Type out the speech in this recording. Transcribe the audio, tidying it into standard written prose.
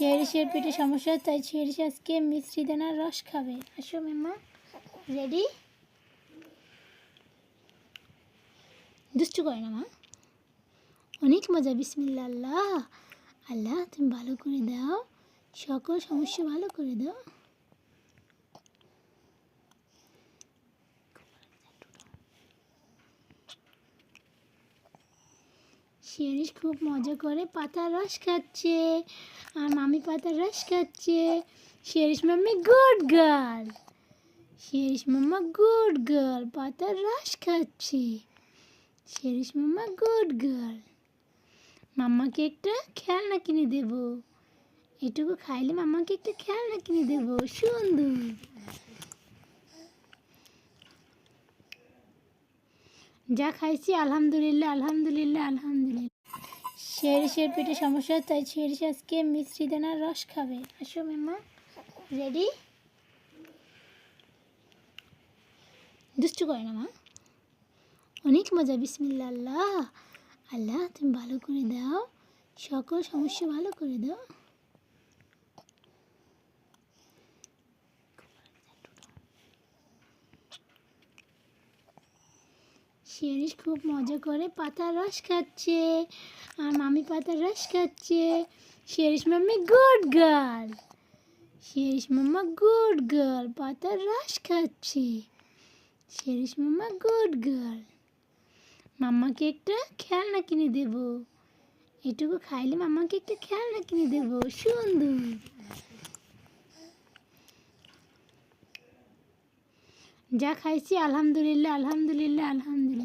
শেরিসের পেটে সমস্যা, তাই শেরিস আজকে মিষ্টি দানার রস খাবে। আসো মাম্মা, রেডি? দুষ্টু করে না মা, অনেক মজা। বিসমিল্লাহ। আল্লাহ আল্লাহ, তুমি ভালো করে দাও, সকল সমস্যা ভালো করে দাও। শেরিস খুব মজা করে পাতার রস খাচ্ছে, আর মামি পাতার রস খাচ্ছে। শেরিস মাম্মি গুড গার্ল, শেরিস মাম্মা গুড গার্ল, পাতার রস খাচ্ছে। শেরিস মাম্মা গুড গার্ল। মাম্মাকে একটা খেলনা কিনে দেব, এটুকু খাইলে মাম্মাকে একটা খেলনা কিনে দেব। সুন্দর। যা খাইছি আলহামদুলিল্লাহ, আলহামদুলিল্লাহ, আলহামদুলিল্লাহ। শেরিসের পেটে সমস্যা, তাই শেরিস আজকে মিষ্টি দানার রস খাবে। আসো মাম্মা, রেডি? দুষ্টু করে না মা, অনেক মজা। বিসমিল্লাহ। আল্লাহ আল্লাহ, তুমি ভালো করে দাও, সকল সমস্যা ভালো করে দাও। শেরিস খুব মজা করে পাতার রস খাচ্ছে, আর মামি পাতার রস খাচ্ছে। শেরিস মাম্মি গুড গার্ল, শেরিস মাম্মা গুড গার্ল, পাতার রস খাচ্ছে। শেরিস মাম্মা গুড গার্ল। মাম্মাকে একটা খেলনা কিনে দেব, এটুকু খাইলে মাম্মাকে একটা খেলনা কিনে দেব। সুন্দর। যা খাইছি আলহামদুলিল্লাহ, আলহামদুলিল্লাহ, আলহামদুলিল্লাহ।